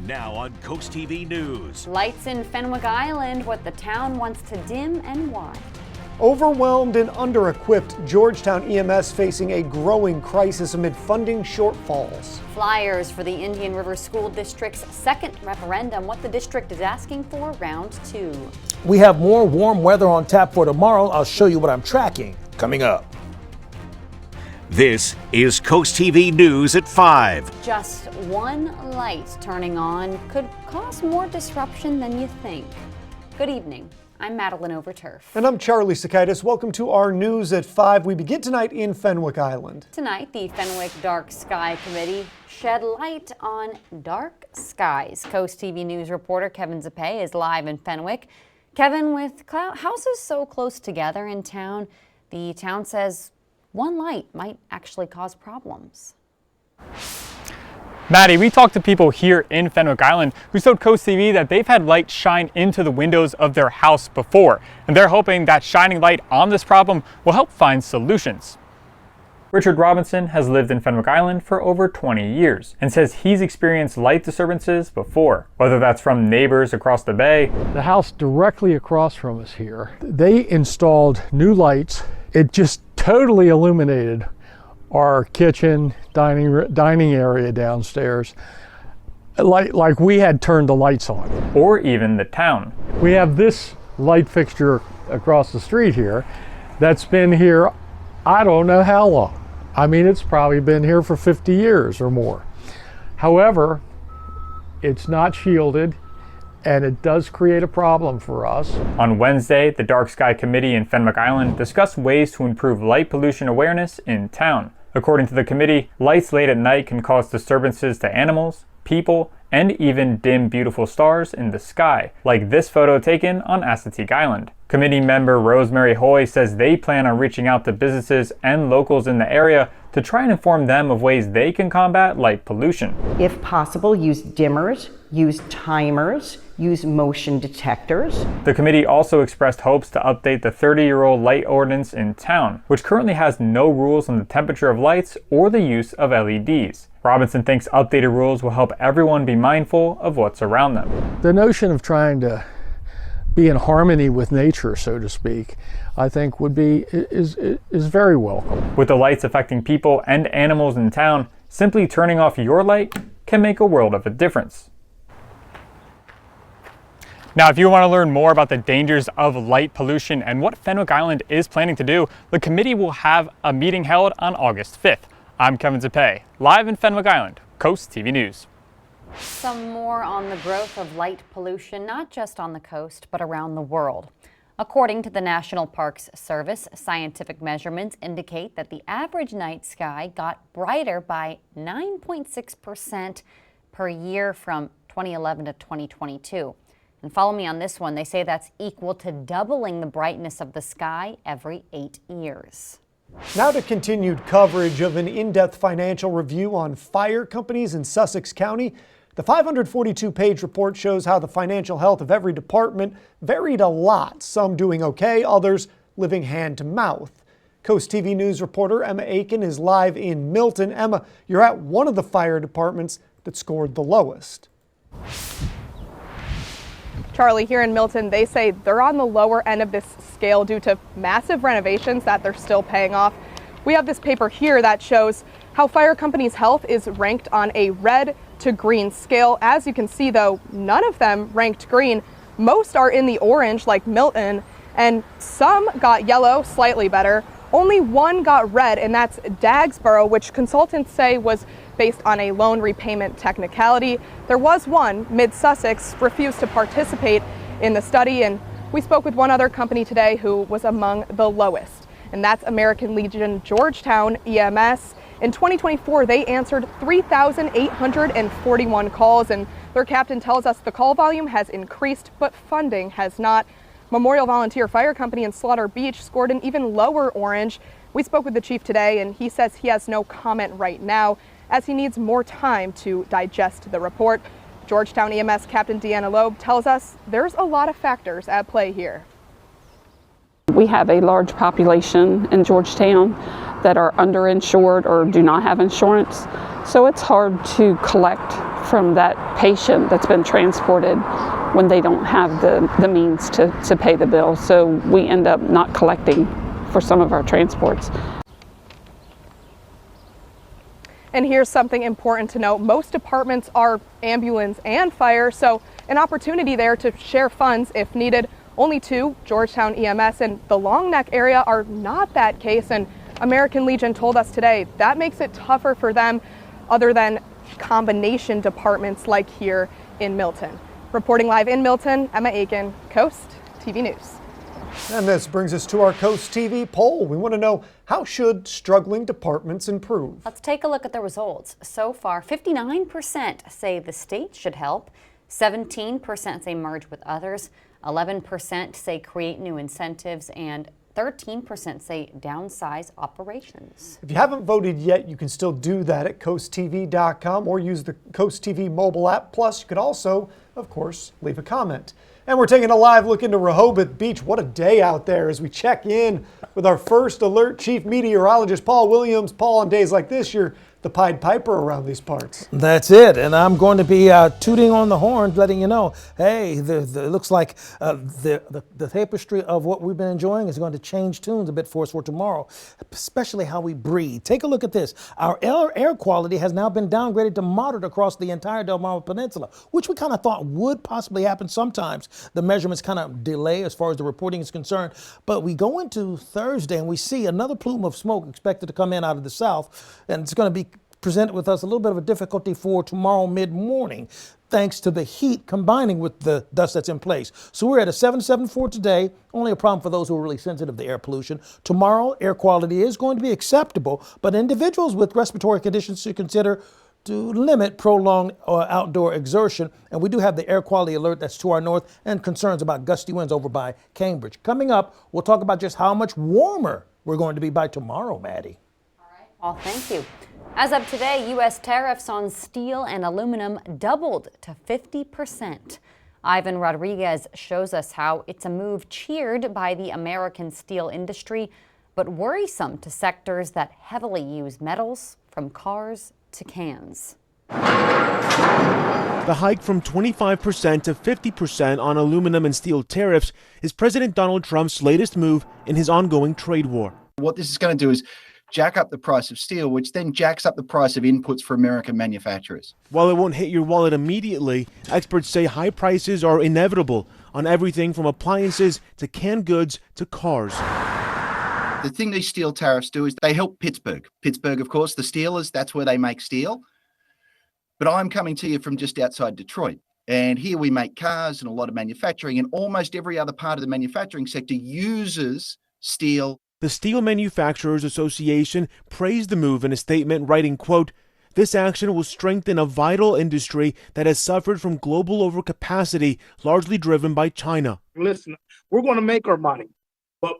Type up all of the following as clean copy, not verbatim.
Now on CoastTV News. Lights in Fenwick Island, what the town wants to dim and why. Overwhelmed and under-equipped, Georgetown EMS facing a growing crisis amid funding shortfalls. Flyers for the Indian River School District's second referendum, what the district is asking for round 2. We have more warm weather on tap for tomorrow. I'll show you what I'm tracking coming up. This is CoastTV News at 5. Just one light turning on could cause more disruption than you think. Good evening. I'm Madeline Overturf. And I'm Charlie Sakaitis. Welcome to our News at 5. We begin tonight in Fenwick Island. Tonight, the Fenwick Dark Sky Committee shed light on dark skies. Coast TV News reporter Kevin Zappe is live in Fenwick. Kevin, with houses so close together in town, the town says one light might actually cause problems. Maddie, we talked to people here in Fenwick Island who told Coast TV that they've had light shine into the windows of their house before, and they're hoping that shining light on this problem will help find solutions. Richard Robinson has lived in Fenwick Island for over 20 years and says he's experienced light disturbances before, whether that's from neighbors across the bay. The house directly across from us here, they installed new lights. It just totally illuminated our kitchen, dining area downstairs, like we had turned the lights on. Or even the town. We have this light fixture across the street here that's been here, I don't know how long. I mean, it's probably been here for 50 years or more. However, it's not shielded, and it does create a problem for us. On Wednesday, the Dark Sky Committee in Fenwick Island discussed ways to improve light pollution awareness in town. According to the committee, lights late at night can cause disturbances to animals, people, and even dim beautiful stars in the sky, like this photo taken on Assateague Island. Committee member Rosemary Hoy says they plan on reaching out to businesses and locals in the area to try and inform them of ways they can combat light pollution. If possible, use dimmers, use timers, use motion detectors. The committee also expressed hopes to update the 30-year-old light ordinance in town, which currently has no rules on the temperature of lights or the use of LEDs. Robinson thinks updated rules will help everyone be mindful of what's around them. The notion of trying to be in harmony with nature, so to speak, I think is very welcome. With the lights affecting people and animals in town, simply turning off your light can make a world of a difference. Now, if you want to learn more about the dangers of light pollution and what Fenwick Island is planning to do, the committee will have a meeting held on August 5th. I'm Kevin Zappe, live in Fenwick Island, Coast TV News. Some more on the growth of light pollution, not just on the coast, but around the world. According to the National Parks Service, scientific measurements indicate that the average night sky got brighter by 9.6% per year from 2011 to 2022. And follow me on this one. They say that's equal to doubling the brightness of the sky every 8 years. Now to continued coverage of an in-depth financial review on fire companies in Sussex County. The 542-page report shows how the financial health of every department varied a lot, some doing okay, others living hand to mouth. Coast TV News reporter Emma Aiken is live in Milton. Emma, you're at one of the fire departments that scored the lowest. Charlie, here in Milton, they say they're on the lower end of this scale due to massive renovations that they're still paying off. We have this paper here that shows how fire companies' health is ranked on a red to green scale. As you can see, though, none of them ranked green. Most are in the orange, like Milton, and some got yellow, slightly better. Only one got red, and that's Dagsboro, which consultants say was based on a loan repayment technicality. There was one, Mid-Sussex, refused to participate in the study, and we spoke with one other company today who was among the lowest, and that's American Legion Georgetown EMS. In 2024, they answered 3,841 calls, and their captain tells us the call volume has increased, but funding has not. Memorial Volunteer Fire Company in Slaughter Beach scored an even lower orange. We spoke with the chief today, and he says he has no comment right now, as he needs more time to digest the report. Georgetown EMS Captain Deanna Loeb tells us there's a lot of factors at play here. We have a large population in Georgetown that are underinsured or do not have insurance, so it's hard to collect from that patient that's been transported when they don't have the means to pay the bill. So we end up not collecting for some of our transports. And here's something important to note. Most departments are ambulance and fire, so an opportunity there to share funds if needed. Only two, Georgetown EMS and the Long Neck area, are not that case, and American Legion told us today that makes it tougher for them other than combination departments like here in Milton. Reporting live in Milton, Emma Aiken, Coast TV News. And this brings us to our Coast TV poll. We want to know, how should struggling departments improve? Let's take a look at the results. So far, 59% say the state should help, 17% say merge with others, 11% say create new incentives, and 13% say downsize operations. If you haven't voted yet, you can still do that at CoastTV.com or use the Coast TV mobile app. Plus, you could also, of course, leave a comment. And we're taking a live look into Rehoboth Beach. What a day out there as we check in with our first alert chief meteorologist, Paul Williams. Paul, on days like this, you're the Pied Piper around these parts. That's it, and I'm going to be tooting on the horn, letting you know, hey, it looks like the tapestry of what we've been enjoying is going to change tunes a bit for us for tomorrow, especially how we breathe. Take a look at this. Our air quality has now been downgraded to moderate across the entire Delmarva Peninsula, which we kind of thought would possibly happen sometimes. The measurements kind of delay as far as the reporting is concerned, but we go into Thursday and we see another plume of smoke expected to come in out of the south, and it's going to be presented with us a little bit of a difficulty for tomorrow mid-morning, thanks to the heat combining with the dust that's in place. So we're at a 774 today, only a problem for those who are really sensitive to air pollution. Tomorrow, air quality is going to be acceptable, but individuals with respiratory conditions should consider to limit prolonged outdoor exertion. And we do have the air quality alert that's to our north and concerns about gusty winds over by Cambridge. Coming up, we'll talk about just how much warmer we're going to be by tomorrow, Maddie. All right, well, thank you. As of today, U.S. tariffs on steel and aluminum doubled to 50%. Ivan Rodriguez shows us how it's a move cheered by the American steel industry, but worrisome to sectors that heavily use metals, from cars to cans. The hike from 25% to 50% on aluminum and steel tariffs is President Donald Trump's latest move in his ongoing trade war. What this is going to do is jack up the price of steel, which then jacks up the price of inputs for American manufacturers. While it won't hit your wallet immediately, experts say high prices are inevitable on everything from appliances to canned goods to cars. The thing these steel tariffs do is they help Pittsburgh. Pittsburgh, of course, the Steelers, that's where they make steel. But I'm coming to you from just outside Detroit. And here we make cars and a lot of manufacturing, and almost every other part of the manufacturing sector uses steel. The Steel Manufacturers Association praised the move in a statement, writing, quote, "This action will strengthen a vital industry that has suffered from global overcapacity, largely driven by China." Listen, we're going to make our money, but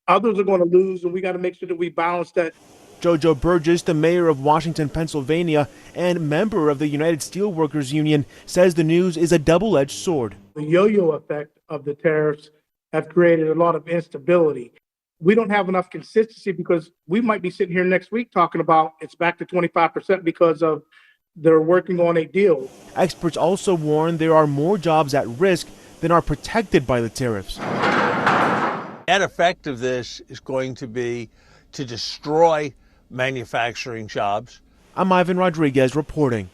others are going to lose, and we got to make sure that we balance that. Jojo Burgess, the mayor of Washington, Pennsylvania, and member of the United Steelworkers Union, says the news is a double-edged sword. The yo-yo effect of the tariffs have created a lot of instability. We don't have enough consistency because we might be sitting here next week talking about it's back to 25% because of they're working on a deal. Experts also warn there are more jobs at risk than are protected by the tariffs. Net effect of this is going to be to destroy manufacturing jobs. I'm Ivan Rodriguez reporting.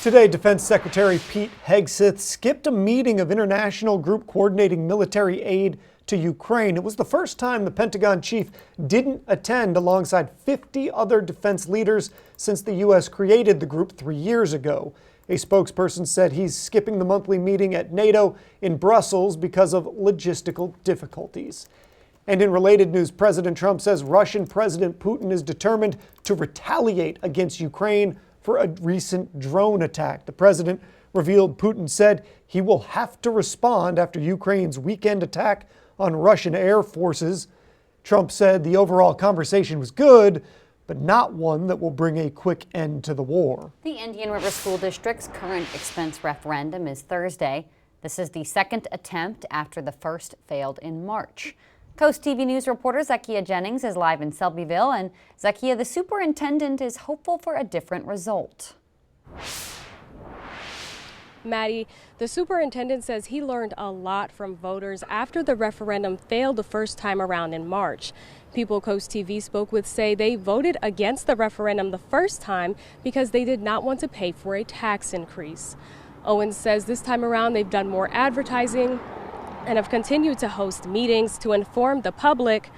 Today, Defense Secretary Pete Hegseth skipped a meeting of international group coordinating military aid to Ukraine. It was the first time the Pentagon chief didn't attend alongside 50 other defense leaders since the U.S. created the group 3 years ago. A spokesperson said he's skipping the monthly meeting at NATO in Brussels because of logistical difficulties. And in related news, President Trump says Russian President Putin is determined to retaliate against Ukraine for a recent drone attack. The president revealed Putin said he will have to respond after Ukraine's weekend attack on Russian air forces. Trump said the overall conversation was good, but not one that will bring a quick end to the war. The Indian River School District's current expense referendum is Thursday. This is the second attempt after the first failed in March. Coast TV News reporter Zakia Jennings is live in Selbyville, and Zakia, the superintendent is hopeful for a different result. Maddie, the superintendent says he learned a lot from voters after the referendum failed the first time around in March. People CoastTV spoke with say they voted against the referendum the first time because they did not want to pay for a tax increase. Owens says this time around they've done more advertising and have continued to host meetings to inform the public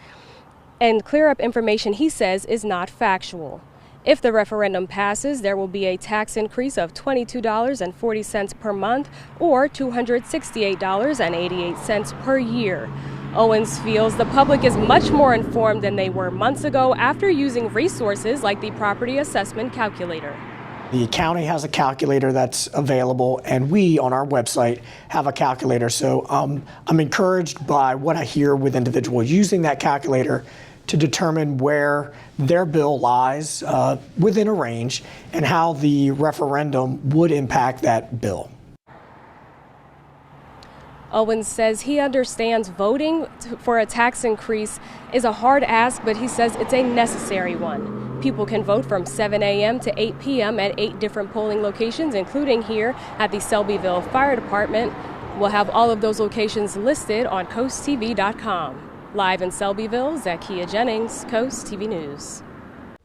and clear up information he says is not factual. If the referendum passes, there will be a tax increase of $22.40 per month or $268.88 per year. Owens feels the public is much more informed than they were months ago after using resources like the property assessment calculator. The county has a calculator that's available, and we on our website have a calculator. So I'm encouraged by what I hear with individuals using that calculator to determine where their bill lies within a range and how the referendum would impact that bill. Owens says he understands voting for a tax increase is a hard ask, but he says it's a necessary one. People can vote from 7 a.m. to 8 p.m. at 8 different polling locations, including here at the Selbyville Fire Department. We'll have all of those locations listed on CoastTV.com. Live in Selbyville, Zakia Jennings, Coast TV News.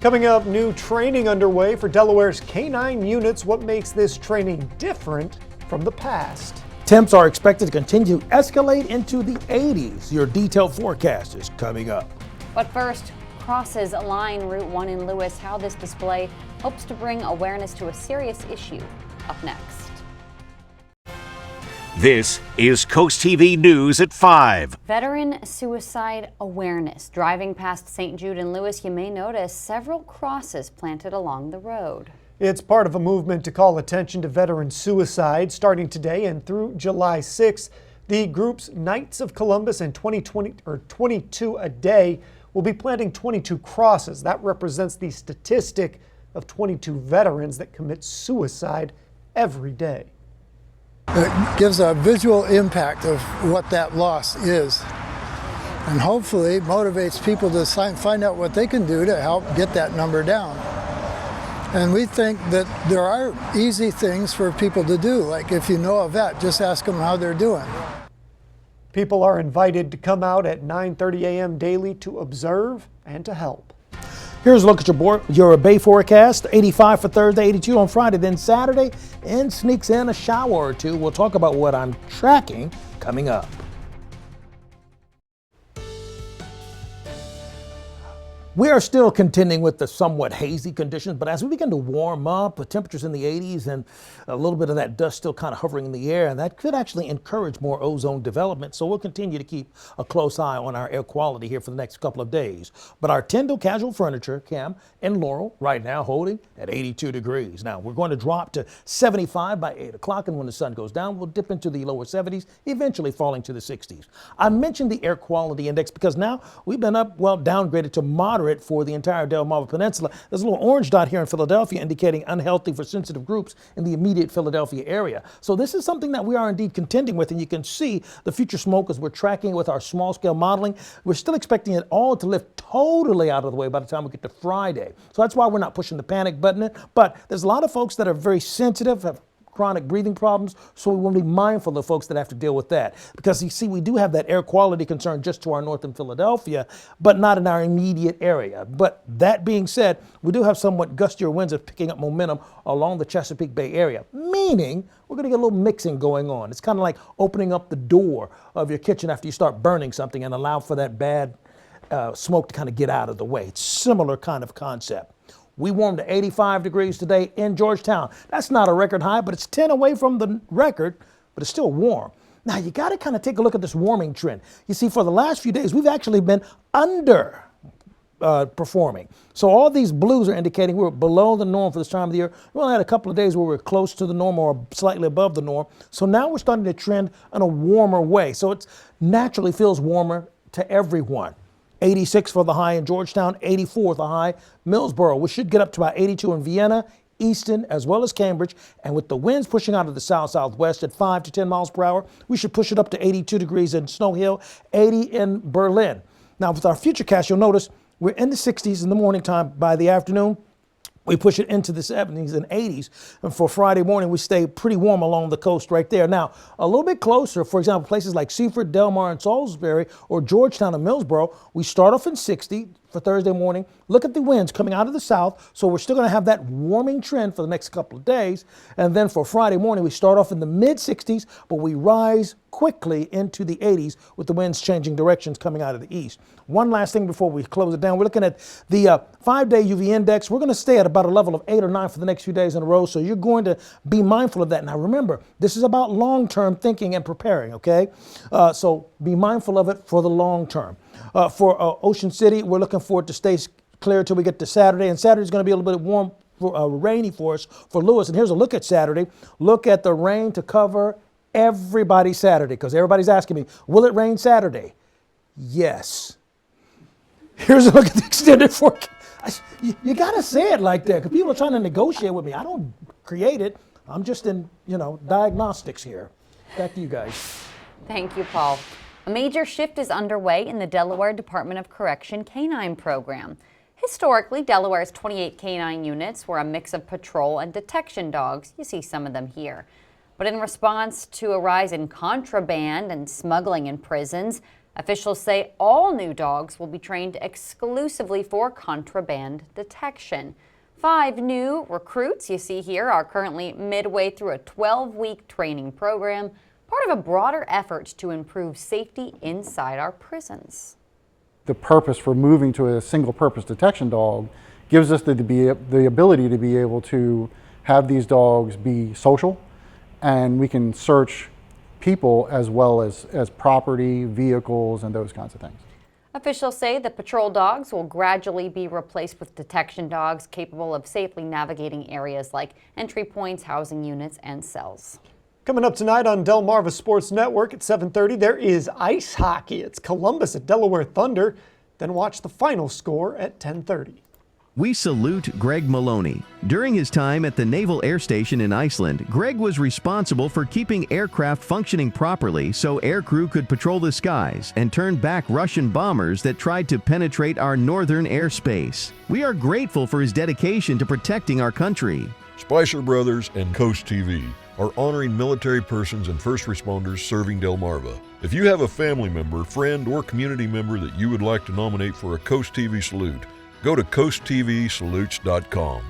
Coming up, new training underway for Delaware's K-9 units. What makes this training different from the past? Temps are expected to continue to escalate into the 80s. Your detailed forecast is coming up. But first, crosses line Route 1 in Lewis. How this display hopes to bring awareness to a serious issue. Up next. This is Coast TV News at 5. Veteran suicide awareness. Driving past St. Jude and Lewis, you may notice several crosses planted along the road. It's part of a movement to call attention to veteran suicide. Starting today and through July 6th, the group's Knights of Columbus and 22 a day will be planting 22 crosses. That represents the statistic of 22 veterans that commit suicide every day. It gives a visual impact of what that loss is, and hopefully motivates people to find out what they can do to help get that number down. And we think that there are easy things for people to do, like if you know a vet, just ask them how they're doing. People are invited to come out at 9:30 a.m. daily to observe and to help. Here's a look at your Bay forecast. 85 for Thursday, 82 on Friday, then Saturday, and sneaks in a shower or two. We'll talk about what I'm tracking coming up. We are still contending with the somewhat hazy conditions, but as we begin to warm up, the temperatures in the 80s and a little bit of that dust still kind of hovering in the air, and that could actually encourage more ozone development. So we'll continue to keep a close eye on our air quality here for the next couple of days. But our Tyndall Casual Furniture, Cam and Laurel, right now holding at 82 degrees. Now we're going to drop to 75 by 8 o'clock, and when the sun goes down, we'll dip into the lower 70s, eventually falling to the 60s. I mentioned the air quality index because now we've been downgraded to moderate for the entire Delmarva Peninsula. There's a little orange dot here in Philadelphia indicating unhealthy for sensitive groups in the immediate Philadelphia area. So this is something that we are indeed contending with, and you can see the future smoke as we're tracking with our small scale modeling. We're still expecting it all to lift totally out of the way by the time we get to Friday. So that's why we're not pushing the panic button. But there's a lot of folks that are very sensitive, have chronic breathing problems, so we want to be mindful of folks that have to deal with that. Because you see, we do have that air quality concern just to our north in Philadelphia, but not in our immediate area. But that being said, we do have somewhat gustier winds of picking up momentum along the Chesapeake Bay area, meaning we're going to get a little mixing going on. It's kind of like opening up the door of your kitchen after you start burning something and allow for that bad smoke to kind of get out of the way. It's similar kind of concept. We warmed to 85 degrees today in Georgetown. That's not a record high, but it's 10 away from the record, but it's still warm. Now, you got to kind of take a look at this warming trend. You see, for the last few days, we've actually been under performing. So all these blues are indicating we're below the norm for this time of the year. We only had a couple of days where we're close to the norm or slightly above the norm. So now we're starting to trend in a warmer way. So it naturally feels warmer to everyone. 86 for the high in Georgetown, 84 the high. Millsboro, we should get up to about 82 in Vienna, Easton, as well as Cambridge. And with the winds pushing out of the south-southwest at 5 to 10 miles per hour, we should push it up to 82 degrees in Snow Hill, 80 in Berlin. Now, with our future cast, you'll notice we're in the 60s in the morning time. By the afternoon, we push it into the 70s and 80s. And for Friday morning, we stay pretty warm along the coast right there. Now, a little bit closer, for example, places like Seaford, Del Mar, and Salisbury, or Georgetown and Millsboro, we start off in 60 for Thursday morning. Look at the winds coming out of the south, so we're still going to have that warming trend for the next couple of days. And then for Friday morning, we start off in the mid-60s, but we rise quickly into the 80s with the winds changing directions coming out of the east. One last thing before we close it down. We're looking at the 5-day UV index. We're going to stay at about a level of 8 or 9 for the next few days in a row, so you're going to be mindful of that. Now remember, this is about long-term thinking and preparing, okay? So be mindful of it for the long term. For Ocean City, we're looking forward to stay clear until we get to Saturday, and Saturday's going to be a little bit warm, rainy for us for Lewis. And here's a look at Saturday. Look at the rain to cover everybody Saturday, because everybody's asking me, will it rain Saturday? Yes. Here's a look at the extended forecast. You got to say it like that, because people are trying to negotiate with me. I don't create it. I'm just in, diagnostics here. Back to you guys. Thank you, Paul. A major shift is underway in the Delaware Department of Correction Canine Program. Historically, Delaware's 28 canine units were a mix of patrol and detection dogs. You see some of them here. But in response to a rise in contraband and smuggling in prisons, officials say all new dogs will be trained exclusively for contraband detection. 5 new recruits you see here are currently midway through a 12-week training program, part of a broader effort to improve safety inside our prisons. The purpose for moving to a single-purpose detection dog gives us the ability to be able to have these dogs be social, and we can search people as well as property, vehicles, and those kinds of things. Officials say the patrol dogs will gradually be replaced with detection dogs capable of safely navigating areas like entry points, housing units, and cells. Coming up tonight on Delmarva Sports Network at 7:30, there is ice hockey. It's Columbus at Delaware Thunder. Then watch the final score at 10:30. We salute Greg Maloney. During his time at the Naval Air Station in Iceland, Greg was responsible for keeping aircraft functioning properly so aircrew could patrol the skies and turn back Russian bombers that tried to penetrate our northern airspace. We are grateful for his dedication to protecting our country. Spicer Brothers and CoastTV are honoring military persons and first responders serving Delmarva. If you have a family member, friend, or community member that you would like to nominate for a CoastTV salute, go to coasttvsalutes.com.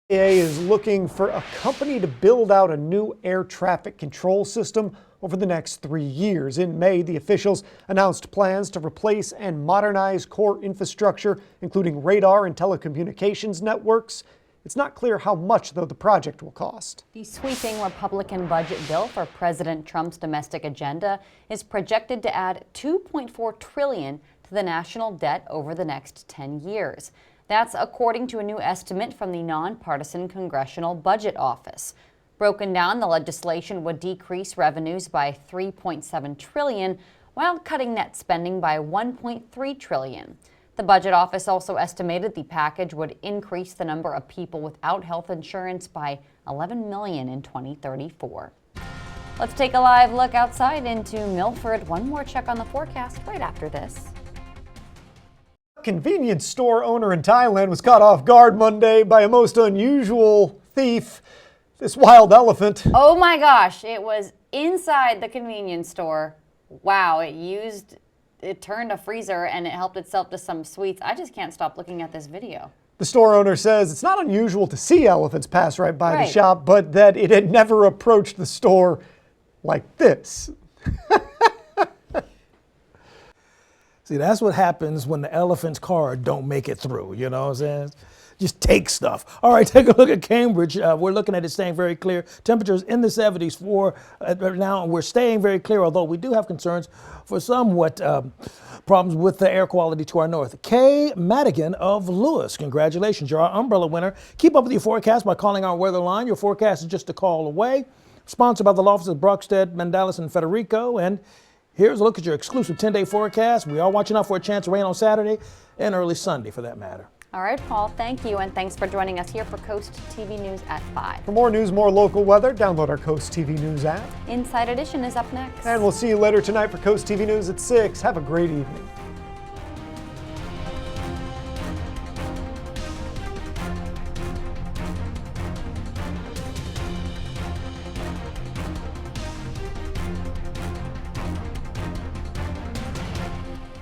The FAA is looking for a company to build out a new air traffic control system over the next 3 years. In May, the officials announced plans to replace and modernize core infrastructure, including radar and telecommunications networks. It's not clear how much, though, the project will cost. The sweeping Republican budget bill for President Trump's domestic agenda is projected to add $2.4 trillion to the national debt over the next 10 years. That's according to a new estimate from the nonpartisan Congressional Budget Office. Broken down, the legislation would decrease revenues by $3.7 trillion while cutting net spending by $1.3 trillion. The Budget Office also estimated the package would increase the number of people without health insurance by 11 million in 2034. Let's take a live look outside into Milford. One more check on the forecast right after this. A convenience store owner in Thailand was caught off guard Monday by a most unusual thief, this wild elephant. Oh my gosh, it was inside the convenience store. Wow, it turned a freezer and it helped itself to some sweets. I just can't stop looking at this video. The store owner says it's not unusual to see elephants pass right by the shop, but that it had never approached the store like this. See, that's what happens when the elephant's car don't make it through, you know what I'm saying? Just take stuff. All right, take a look at Cambridge. We're looking at it staying very clear. Temperatures in the 70s for right now, and we're staying very clear, although we do have concerns for somewhat problems with the air quality to our north. Kay Madigan of Lewis, congratulations. You're our umbrella winner. Keep up with your forecast by calling our weather line. Your forecast is just a call away. Sponsored by the law offices of Brockstead, Mandalis, and Federico. And here's a look at your exclusive 10-day forecast. We are watching out for a chance of rain on Saturday and early Sunday for that matter. All right, Paul, thank you, and thanks for joining us here for Coast TV News at 5. For more news, more local weather, download our Coast TV News app. Inside Edition is up next. And we'll see you later tonight for Coast TV News at 6. Have a great evening.